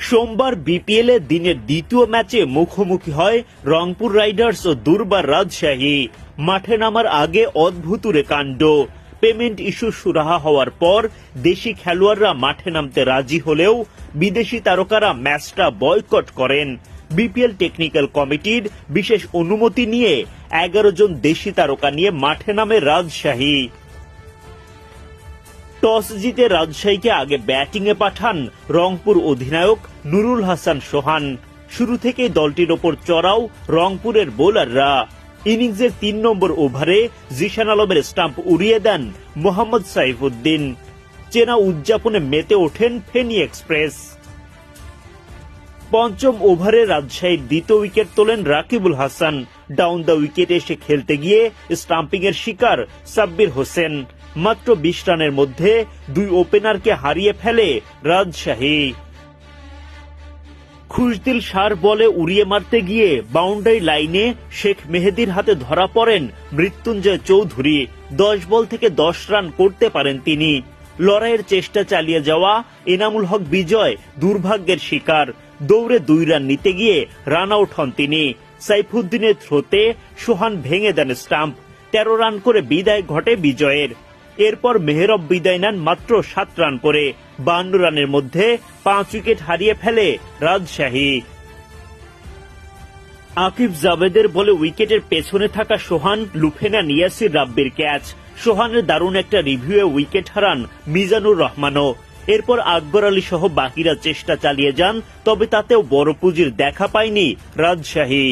সোমবার বিপিএল এ দিনের দ্বিতীয় ম্যাচে মুখোমুখি হয় রংপুর রাইডার্স ও দুর্বার রাজশাহী। মাঠে নামার আগে অদ্ভুতুরে কাণ্ড। পেমেন্ট ইস্যু সুরাহা হওয়ার পর দেশি খেলোয়াড়রা মাঠে নামতে রাজি হলেও বিদেশি তারকারা ম্যাচটা বয়কট করেন। বিপিএল টেকনিক্যাল কমিটির বিশেষ অনুমতি নিয়ে 11 জন দেশি তারকা নিয়ে মাঠে নামে রাজশাহী। টস জিতে রাজশাহীকে আগে ব্যাটিংয়ে পাঠান রংপুর অধিনায়ক নুরুল হাসান সোহান। শুরু থেকেই দলটির ওপর চড়াও রংপুরের বোলাররা। ইনিংসের 3 নম্বর ওভারে জিশান আলমের স্টাম্প উড়িয়ে দেন মোহাম্মদ সাইফুদ্দিন। চেনা উদযাপনে মেতে ওঠেন ফেনী এক্সপ্রেস। পঞ্চম ওভারে রাজশাহীর দ্বিতীয় উইকেট তোলেন রাকিবুল হাসান। ডাউন দ্য উইকেটে এসে খেলতে গিয়ে স্টাম্পিং এর শিকার সাব্বির হোসেন। মাত্র 20 রানের মধ্যে 2 ওপেনারকে হারিয়ে ফেলে রাজশাহী। খুশদিল শাহর বলে উড়িয়ে মারতে গিয়ে বাউন্ডারি লাইনে শেখ মেহেদীর হাতে ধরা পড়েন মৃত্যুঞ্জয় চৌধুরী। 10 বল থেকে 10 রান করতে পারেন তিনি। লড়াইয়ের চেষ্টা চালিয়ে যাওয়া এনামুল হক বিজয় দুর্ভাগ্যের শিকার। দৌড়ে 2 রান নিতে গিয়ে রান আউট হন তিনি। সাইফুদ্দিনের থ্রোতে সোহান ভেঙে দেন স্টাম্প। 13 রান করে বিদায় ঘটে বিজয়ের। এরপর মেহরব বিদায় নেন মাত্র 7 রান করে। 52 রানের মধ্যে 5 উইকেট হারিয়ে ফেলে রাজশাহী। আকিব জাভেদের বলে উইকেটের পেছনে থাকা সোহান লুফে নেন ইয়াসির রাব্বির ক্যাচ। সোহানের দারুণ একটা রিভিউয়ে উইকেট হারান মিজানুর রহমানও। এরপর আকবর আলী সহ বাকিরা চেষ্টা চালিয়ে যান, তবে তাতেও বড় পুঁজির দেখা পায়নি রাজশাহী।